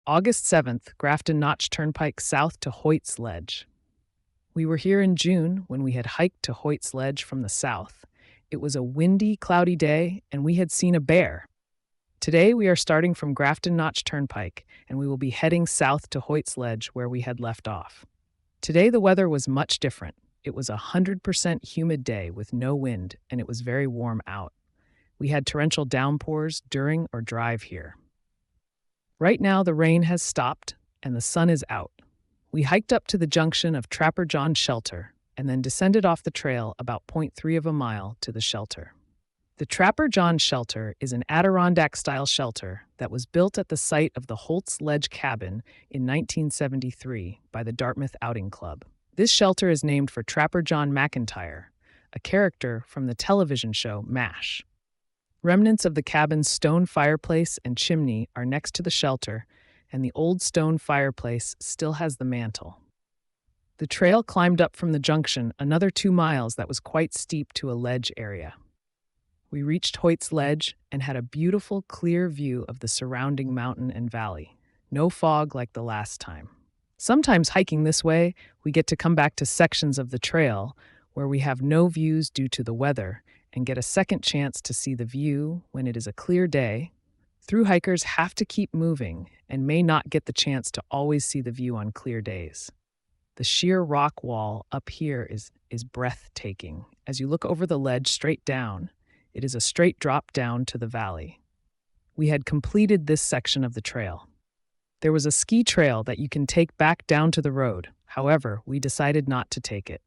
August 7th, Grafton Notch Turnpike south to Hoyt's Ledge. We were here in June when we had hiked to Hoyt's Ledge from the south. It was a windy, cloudy day, and we had seen a bear. Today we are starting from Grafton Notch Turnpike, and we will be heading south to Hoyt's Ledge where we had left off. Today the weather was much different. It was a 100% humid day with no wind, and it was very warm out. We had torrential downpours during our drive here. Right now the rain has stopped and the sun is out. We hiked up to the junction of Trapper John's shelter and then descended off the trail about 0.3 of a mile to the shelter. The Trapper John's shelter is an Adirondack-style shelter that was built at the site of the Holt's Ledge Cabin in 1973 by the Dartmouth Outing Club. This shelter is named for Trapper John McIntyre, a character from the television show MASH. Remnants of the cabin's stone fireplace and chimney are next to the shelter, and the old stone fireplace still has the mantel. The trail climbed up from the junction another 2 miles that was quite steep to a ledge area. We reached Hoyt's Ledge and had a beautiful, clear view of the surrounding mountain and valley. No fog like the last time. Sometimes hiking this way, we get to come back to sections of the trail where we have no views due to the weather and get a second chance to see the view when it is a clear day. Through hikers have to keep moving and may not get the chance to always see the view on clear days. The sheer rock wall up here is breathtaking. As you look over the ledge straight down, it is a straight drop down to the valley. We had completed this section of the trail. There was a ski trail that you can take back down to the road. However, we decided not to take it.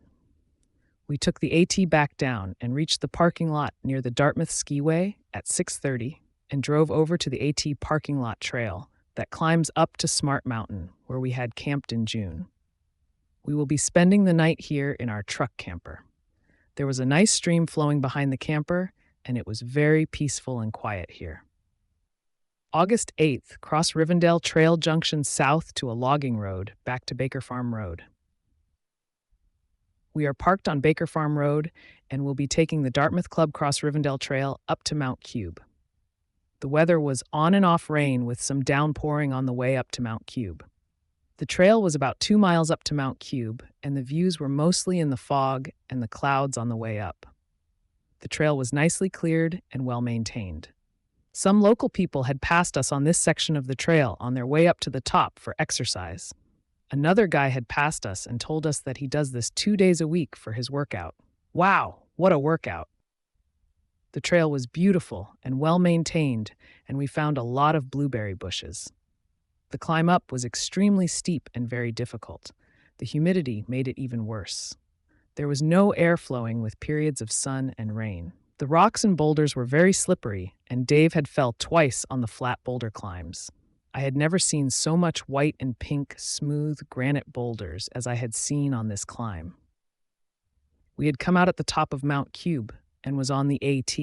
We took the AT back down and reached the parking lot near the Dartmouth Skiway at 6:30 and drove over to the AT parking lot trail that climbs up to Smart Mountain, where we had camped in June. We will be spending the night here in our truck camper. There was a nice stream flowing behind the camper, and it was very peaceful and quiet here. August 8th, cross Rivendell Trail Junction south to a logging road back to Baker Farm Road. We are parked on Baker Farm Road and will be taking the Dartmouth Club Cross Rivendell Trail up to Mount Cube. The weather was on and off rain with some downpouring on the way up to Mount Cube. The trail was about 2 miles up to Mount Cube, and the views were mostly in the fog and the clouds on the way up. The trail was nicely cleared and well maintained. Some local people had passed us on this section of the trail on their way up to the top for exercise. Another guy had passed us and told us that he does this 2 days a week for his workout. Wow, what a workout! The trail was beautiful and well maintained, and we found a lot of blueberry bushes. The climb up was extremely steep and very difficult. The humidity made it even worse. There was no air flowing with periods of sun and rain. The rocks and boulders were very slippery, and Dave had fell twice on the flat boulder climbs. I had never seen so much white and pink, smooth granite boulders as I had seen on this climb. We had come out at the top of Mount Cube and was on the AT.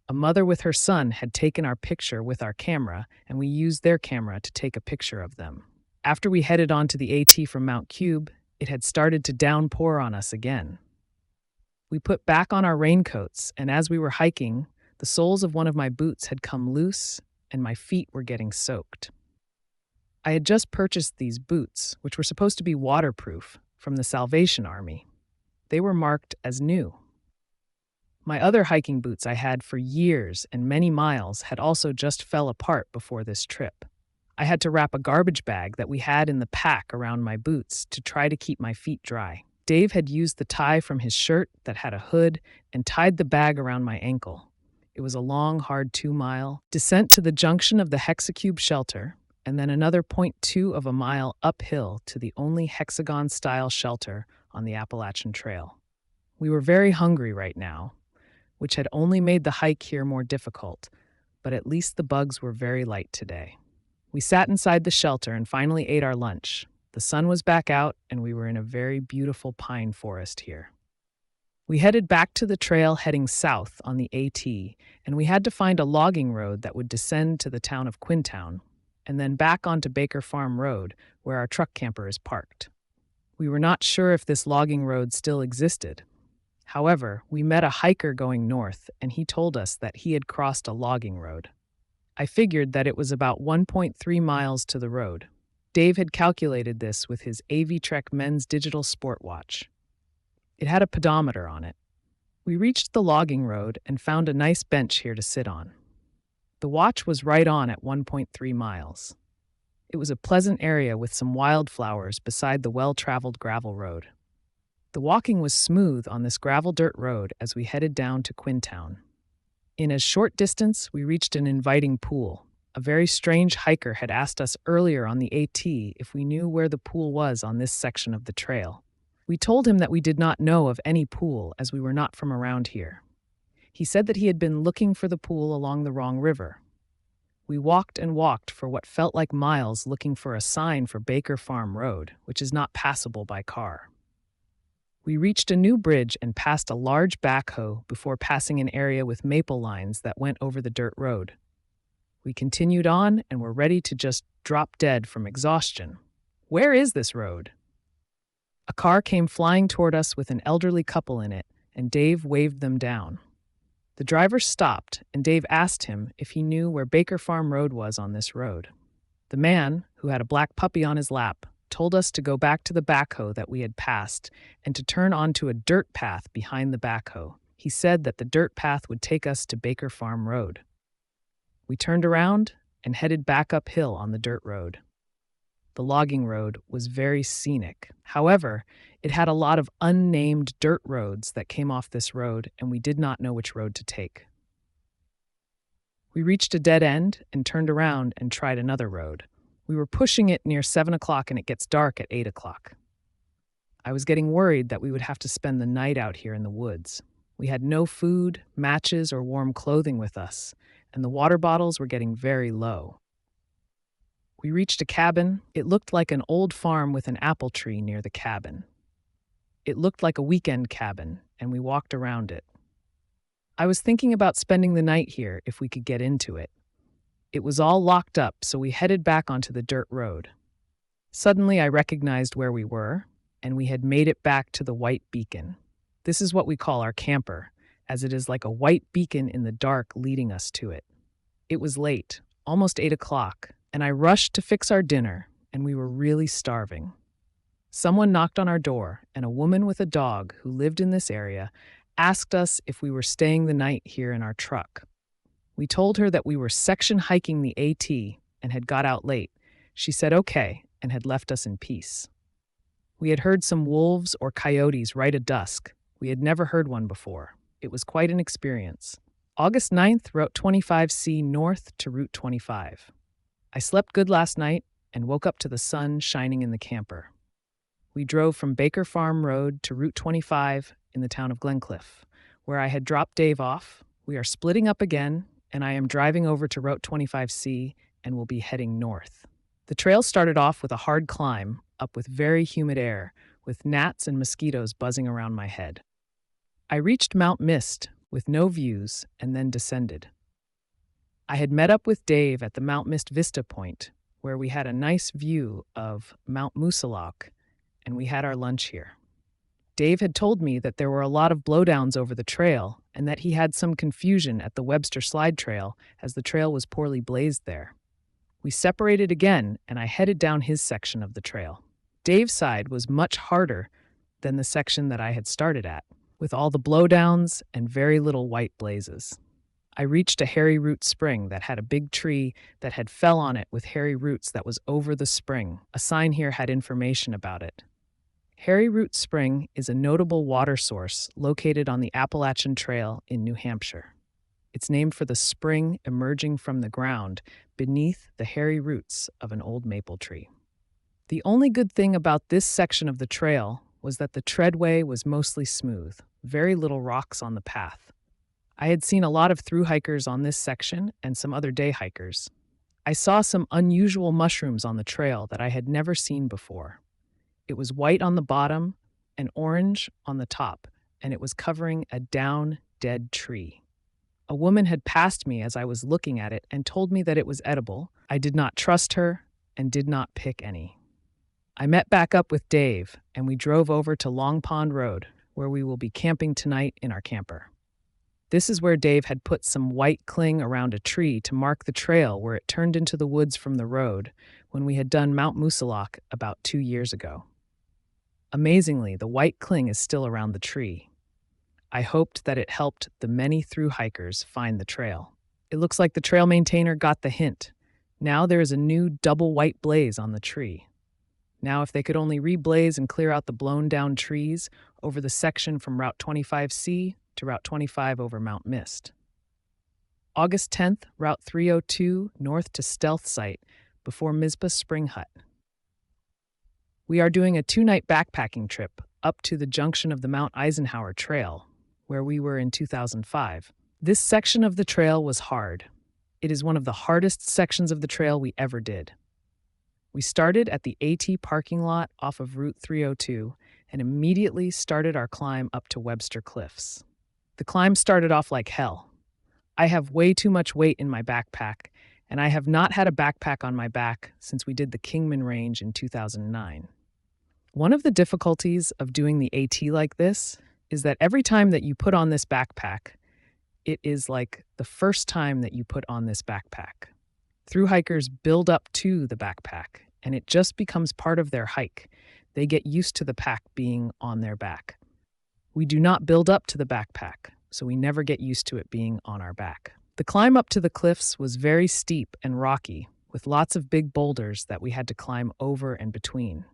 A mother with her son had taken our picture with our camera, and we used their camera to take a picture of them. After we headed on to the AT from Mount Cube, it had started to downpour on us again. We put back on our raincoats, and as we were hiking, the soles of one of my boots had come loose, and my feet were getting soaked. I had just purchased these boots, which were supposed to be waterproof, from the Salvation Army. They were marked as new. My other hiking boots I had for years and many miles had also just fell apart before this trip. I had to wrap a garbage bag that we had in the pack around my boots to try to keep my feet dry. Dave had used the tie from his shirt that had a hood and tied the bag around my ankle. It was a long, hard 2-mile descent to the junction of the Hexacube shelter, and then another 0.2 of a mile uphill to the only hexagon-style shelter on the Appalachian Trail. We were very hungry right now, which had only made the hike here more difficult, but at least the bugs were very light today. We sat inside the shelter and finally ate our lunch. The sun was back out, and we were in a very beautiful pine forest here. We headed back to the trail heading south on the AT, and we had to find a logging road that would descend to the town of Quintown, and then back onto Baker Farm Road, where our truck camper is parked. We were not sure if this logging road still existed. However, we met a hiker going north, and he told us that he had crossed a logging road. I figured that it was about 1.3 miles to the road. Dave had calculated this with his AV-Trek men's digital sport watch. It had a pedometer on it. We reached the logging road and found a nice bench here to sit on. The watch was right on at 1.3 miles. It was a pleasant area with some wildflowers beside the well-traveled gravel road. The walking was smooth on this gravel dirt road as we headed down to Quintown. In a short distance, we reached an inviting pool. A very strange hiker had asked us earlier on the AT if we knew where the pool was on this section of the trail. We told him that we did not know of any pool as we were not from around here. He said that he had been looking for the pool along the wrong river. We walked and walked for what felt like miles looking for a sign for Baker Farm Road, which is not passable by car. We reached a new bridge and passed a large backhoe before passing an area with maple lines that went over the dirt road. We continued on and were ready to just drop dead from exhaustion. Where is this road? A car came flying toward us with an elderly couple in it, and Dave waved them down. The driver stopped, and Dave asked him if he knew where Baker Farm Road was on this road. The man, who had a black puppy on his lap, told us to go back to the backhoe that we had passed and to turn onto a dirt path behind the backhoe. He said that the dirt path would take us to Baker Farm Road. We turned around and headed back uphill on the dirt road. The logging road was very scenic. However, it had a lot of unnamed dirt roads that came off this road, and we did not know which road to take. We reached a dead end and turned around and tried another road. We were pushing it near 7 o'clock and it gets dark at 8 o'clock. I was getting worried that we would have to spend the night out here in the woods. We had no food, matches, or warm clothing with us, and the water bottles were getting very low. We reached a cabin. It looked like an old farm with an apple tree near the cabin. It looked like a weekend cabin, and we walked around it. I was thinking about spending the night here if we could get into it. It was all locked up, so we headed back onto the dirt road. Suddenly, I recognized where we were, and we had made it back to the white beacon. This is what we call our camper, as it is like a white beacon in the dark leading us to it. It was late, almost 8 o'clock, and I rushed to fix our dinner, and we were really starving. Someone knocked on our door, and a woman with a dog who lived in this area asked us if we were staying the night here in our truck. We told her that we were section hiking the AT and had got out late. She said okay and had left us in peace. We had heard some wolves or coyotes right at dusk. We had never heard one before. It was quite an experience. August 9th, Route 25C north to Route 25. I slept good last night and woke up to the sun shining in the camper. We drove from Baker Farm Road to Route 25 in the town of Glencliff, where I had dropped Dave off. We are splitting up again, and I am driving over to Route 25C and will be heading north. The trail started off with a hard climb, up with very humid air, with gnats and mosquitoes buzzing around my head. I reached Mount Mist with no views and then descended. I had met up with Dave at the Mount Mist Vista Point, where we had a nice view of Mount Moosilauke, and we had our lunch here. Dave had told me that there were a lot of blowdowns over the trail and that he had some confusion at the Webster Slide Trail as the trail was poorly blazed there. We separated again, and I headed down his section of the trail. Dave's side was much harder than the section that I had started at, with all the blowdowns and very little white blazes. I reached a hairy root spring that had a big tree that had fell on it with hairy roots that was over the spring. A sign here had information about it. Hairy Root Spring is a notable water source located on the Appalachian Trail in New Hampshire. It's named for the spring emerging from the ground beneath the hairy roots of an old maple tree. The only good thing about this section of the trail was that the treadway was mostly smooth, very little rocks on the path. I had seen a lot of through hikers on this section and some other day hikers. I saw some unusual mushrooms on the trail that I had never seen before. It was white on the bottom and orange on the top, and it was covering a down, dead tree. A woman had passed me as I was looking at it and told me that it was edible. I did not trust her and did not pick any. I met back up with Dave, and we drove over to Long Pond Road, where we will be camping tonight in our camper. This is where Dave had put some white cling around a tree to mark the trail where it turned into the woods from the road when we had done Mount Musalak about 2 years ago. Amazingly, the white cling is still around the tree. I hoped that it helped the many through hikers find the trail. It looks like the trail maintainer got the hint. Now there is a new double white blaze on the tree. Now if they could only reblaze and clear out the blown down trees over the section from Route 25C to Route 25 over Mount Mist. August 10th, Route 302 north to Stealth Site before Mizpah Spring Hut. We are doing a 2-night backpacking trip up to the junction of the Mount Eisenhower Trail, where we were in 2005. This section of the trail was hard. It is one of the hardest sections of the trail we ever did. We started at the AT parking lot off of Route 302 and immediately started our climb up to Webster Cliffs. The climb started off like hell. I have way too much weight in my backpack, and I have not had a backpack on my back since we did the Kingman Range in 2009. One of the difficulties of doing the AT like this is that every time that you put on this backpack, it is like the first time that you put on this backpack. Through hikers build up to the backpack, and it just becomes part of their hike. They get used to the pack being on their back. We do not build up to the backpack, so we never get used to it being on our back. The climb up to the cliffs was very steep and rocky, with lots of big boulders that we had to climb over and between.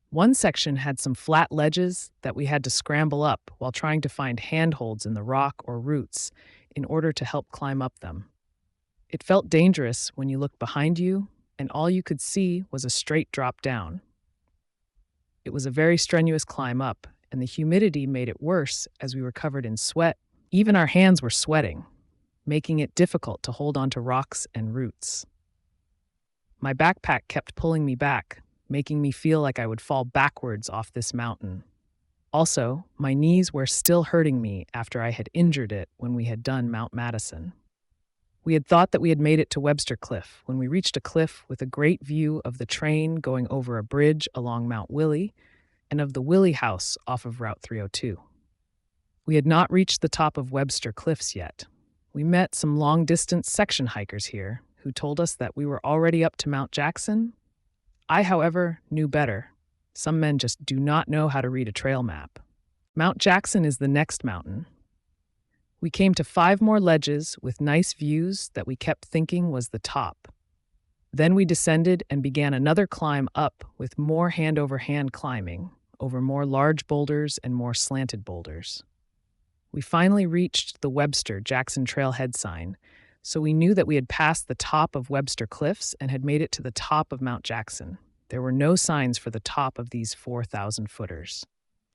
One section had some flat ledges that we had to scramble up while trying to find handholds in the rock or roots in order to help climb up them. It felt dangerous when you looked behind you and all you could see was a straight drop down. It was a very strenuous climb up, and the humidity made it worse as we were covered in sweat. Even our hands were sweating, making it difficult to hold onto rocks and roots. My backpack kept pulling me back, making me feel like I would fall backwards off this mountain. Also, my knees were still hurting me after I had injured it when we had done Mount Madison. We had thought that we had made it to Webster Cliff when we reached a cliff with a great view of the train going over a bridge along Mount Willie and of the Willie House off of Route 302. We had not reached the top of Webster Cliffs yet. We met some long-distance section hikers here who told us that we were already up to Mount Jackson. I, however, knew better. Some men just do not know how to read a trail map. Mount Jackson is the next mountain. We came to 5 more ledges with nice views that we kept thinking was the top. Then we descended and began another climb up with more hand-over-hand climbing, over more large boulders and more slanted boulders. We finally reached the Webster Jackson Trailhead sign, so we knew that we had passed the top of Webster Cliffs and had made it to the top of Mount Jackson. There were no signs for the top of these 4,000 footers.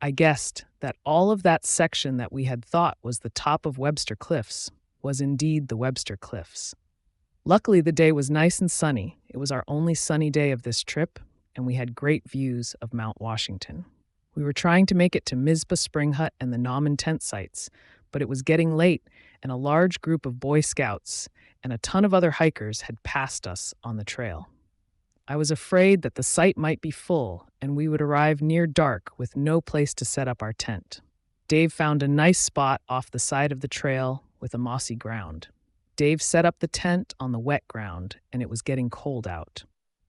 I guessed that all of that section that we had thought was the top of Webster Cliffs was indeed the Webster Cliffs. Luckily, the day was nice and sunny. It was our only sunny day of this trip, and we had great views of Mount Washington. We were trying to make it to Mizpah Spring Hut and the Nauman tent sites, but it was getting late, and a large group of Boy Scouts and a ton of other hikers had passed us on the trail. I was afraid that the site might be full and we would arrive near dark with no place to set up our tent. Dave found a nice spot off the side of the trail with a mossy ground. Dave set up the tent on the wet ground, and it was getting cold out.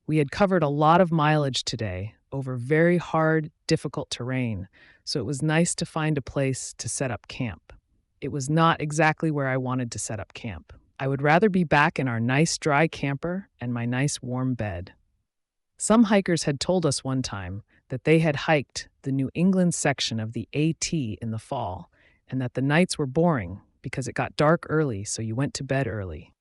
We had covered a lot of mileage today over very hard, difficult terrain, so it was nice to find a place to set up camp. It was not exactly where I wanted to set up camp. I would rather be back in our nice dry camper and my nice warm bed. Some hikers had told us one time that they had hiked the New England section of the AT in the fall and that the nights were boring because it got dark early, so you went to bed early.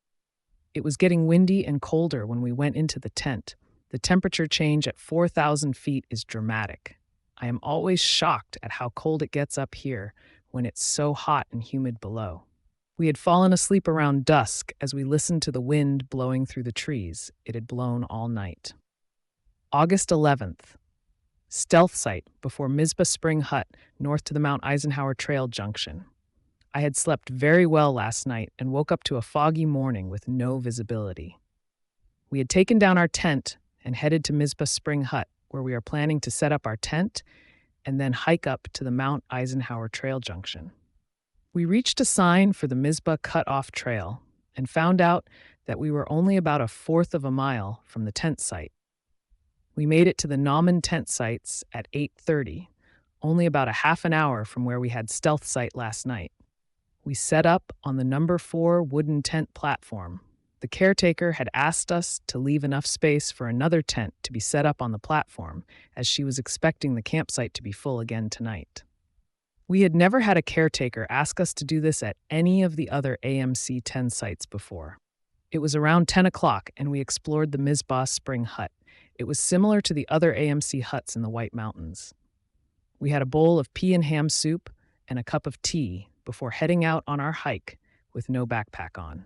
It was getting windy and colder when we went into the tent. The temperature change at 4,000 feet is dramatic. I am always shocked at how cold it gets up here when it's so hot and humid below. We had fallen asleep around dusk as we listened to the wind blowing through the trees. It had blown all night. August 11th. Stealth Site before Mizpah Spring Hut, north to the Mount Eisenhower Trail junction. I had slept very well last night and woke up to a foggy morning with no visibility. We had taken down our tent and headed to Mizpah Spring Hut, where we are planning to set up our tent and then hike up to the Mount Eisenhower Trail junction. We reached a sign for the Mizpah Cut-Off Trail and found out that we were only about a fourth of a mile from the tent site. We made it to the Nauman tent sites at 8:30, only about a half an hour from where we had stealth site last night. We set up on the number 4 wooden tent platform. The caretaker had asked us to leave enough space for another tent to be set up on the platform, as she was expecting the campsite to be full again tonight. We had never had a caretaker ask us to do this at any of the other AMC 10 sites before. It was around 10 o'clock and we explored the Mizpah Spring Hut. It was similar to the other AMC huts in the White Mountains. We had a bowl of pea and ham soup and a cup of tea before heading out on our hike with no backpack on.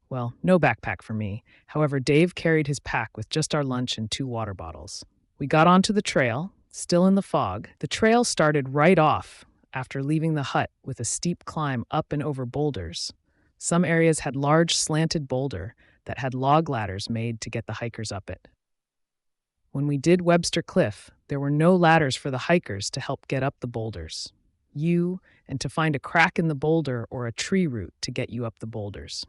Well, no backpack for me. However, Dave carried his pack with just our lunch and 2 water bottles. We got onto the trail, still in the fog. The trail started right off after leaving the hut with a steep climb up and over boulders. Some areas had large slanted boulder that had log ladders made to get the hikers up it. When we did Webster Cliff, there were no ladders for the hikers to help get up the boulders. And to find a crack in the boulder or a tree root to get you up the boulders.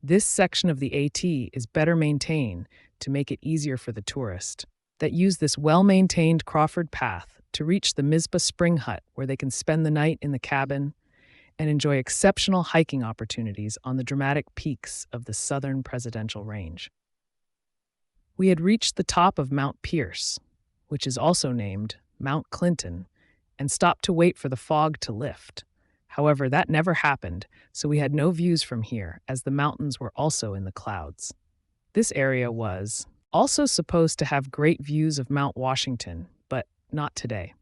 This section of the AT is better maintained to make it easier for the tourist that use this well-maintained Crawford path to reach the Mizpah Spring Hut, where they can spend the night in the cabin and enjoy exceptional hiking opportunities on the dramatic peaks of the southern Presidential Range. We had reached the top of Mount Pierce, which is also named Mount Clinton, and stopped to wait for the fog to lift. However, that never happened, so we had no views from here, as the mountains were also in the clouds. This area was also supposed to have great views of Mount Washington, but not today.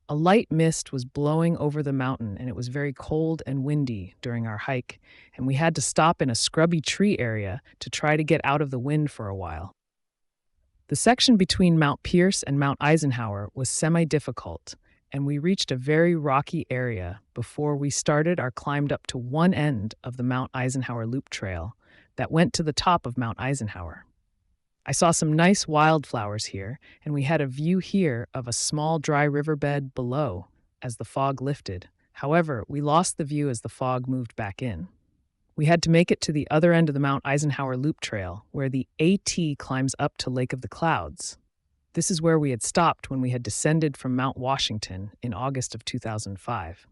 A light mist was blowing over the mountain, and it was very cold and windy during our hike, and we had to stop in a scrubby tree area to try to get out of the wind for a while. The section between Mount Pierce and Mount Eisenhower was semi-difficult, and we reached a very rocky area before we started our climb up to one end of the Mount Eisenhower Loop Trail that went to the top of Mount Eisenhower. I saw some nice wildflowers here, and we had a view here of a small dry riverbed below as the fog lifted. However, we lost the view as the fog moved back in. We had to make it to the other end of the Mount Eisenhower Loop Trail, where the AT climbs up to Lake of the Clouds. This is where we had stopped when we had descended from Mount Washington in August of 2005.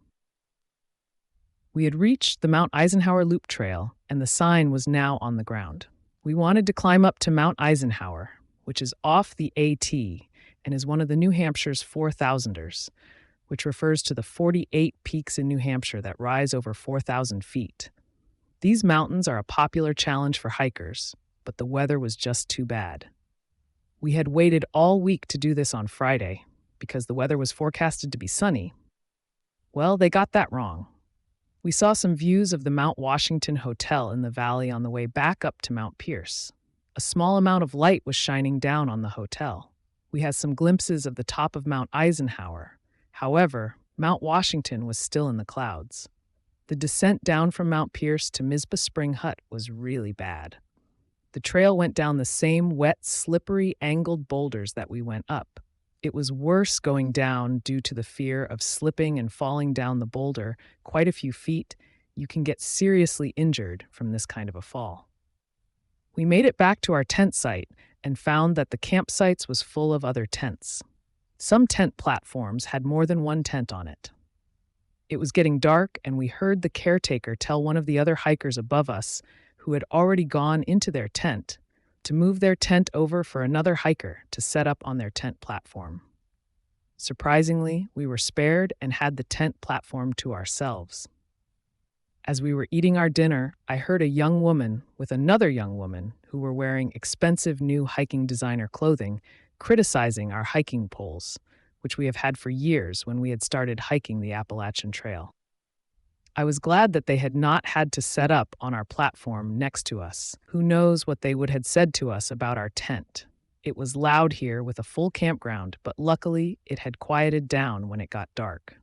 We had reached the Mount Eisenhower Loop Trail, and the sign was now on the ground. We wanted to climb up to Mount Eisenhower, which is off the AT and is one of the New Hampshire's 4,000ers, which refers to the 48 peaks in New Hampshire that rise over 4,000 feet. These mountains are a popular challenge for hikers, but the weather was just too bad. We had waited all week to do this on Friday because the weather was forecasted to be sunny. Well, they got that wrong. We saw some views of the Mount Washington Hotel in the valley on the way back up to Mount Pierce. A small amount of light was shining down on the hotel. We had some glimpses of the top of Mount Eisenhower. However, Mount Washington was still in the clouds. The descent down from Mount Pierce to Mizpah Spring Hut was really bad. The trail went down the same wet, slippery, angled boulders that we went up. It was worse going down due to the fear of slipping and falling down the boulder quite a few feet. You can get seriously injured from this kind of a fall. We made it back to our tent site and found that the campsites was full of other tents. Some tent platforms had more than one tent on it. It was getting dark, and we heard the caretaker tell one of the other hikers above us, who had already gone into their tent, to move their tent over for another hiker to set up on their tent platform. Surprisingly, we were spared and had the tent platform to ourselves. As we were eating our dinner, I heard a young woman with another young woman who were wearing expensive new hiking designer clothing criticizing our hiking poles, which we have had for years when we had started hiking the Appalachian Trail. I was glad that they had not had to set up on our platform next to us. Who knows what they would have said to us about our tent. It was loud here with a full campground, but luckily it had quieted down when it got dark.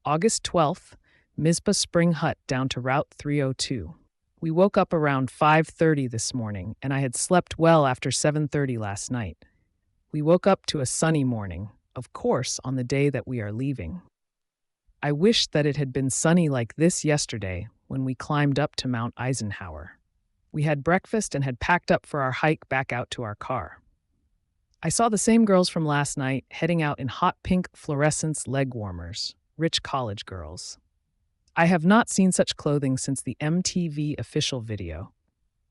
August 12th, Mizpah Spring Hut down to Route 302. We woke up around 5:30 this morning, and I had slept well after 7:30 last night. We woke up to a sunny morning, of course, on the day that we are leaving. I wish that it had been sunny like this yesterday when we climbed up to Mount Eisenhower. We had breakfast and had packed up for our hike back out to our car. I saw the same girls from last night heading out in hot pink fluorescence leg warmers, rich college girls. I have not seen such clothing since the MTV official video.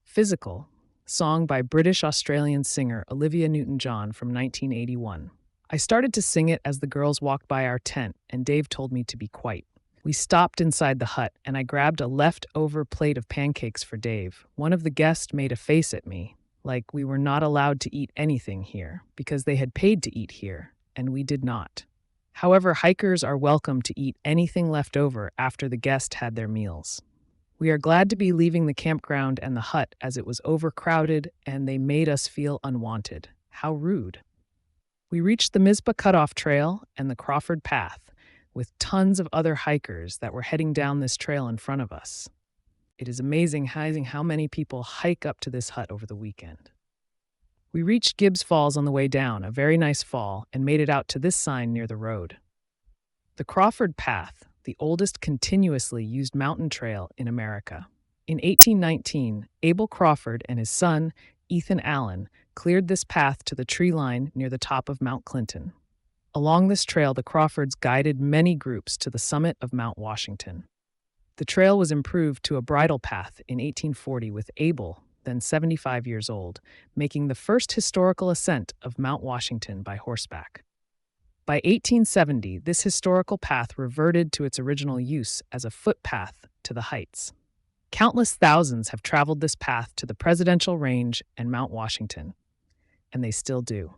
Physical, song by British-Australian singer Olivia Newton-John from 1981. I started to sing it as the girls walked by our tent, and Dave told me to be quiet. We stopped inside the hut, and I grabbed a leftover plate of pancakes for Dave. One of the guests made a face at me, like we were not allowed to eat anything here, because they had paid to eat here, and we did not. However, hikers are welcome to eat anything left over after the guests had their meals. We are glad to be leaving the campground and the hut as it was overcrowded and they made us feel unwanted. How rude. We reached the Mizpah Cutoff Trail and the Crawford Path with tons of other hikers that were heading down this trail in front of us. It is amazing how many people hike up to this hut over the weekend. We reached Gibbs Falls on the way down, a very nice fall, and made it out to this sign near the road. The Crawford Path, the oldest continuously used mountain trail in America. In 1819, Abel Crawford and his son, Ethan Allen, cleared this path to the tree line near the top of Mount Clinton. Along this trail, the Crawfords guided many groups to the summit of Mount Washington. The trail was improved to a bridle path in 1840 with Abel, then 75 years old, making the first historical ascent of Mount Washington by horseback. By 1870, this historical path reverted to its original use as a footpath to the heights. Countless thousands have traveled this path to the Presidential Range and Mount Washington, and they still do.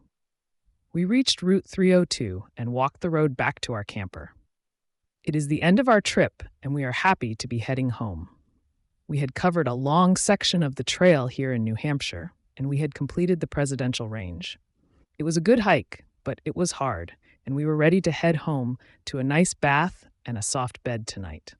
We reached Route 302 and walked the road back to our camper. It is the end of our trip, and we are happy to be heading home. We had covered a long section of the trail here in New Hampshire, and we had completed the Presidential Range. It was a good hike, but it was hard, and we were ready to head home to a nice bath and a soft bed tonight.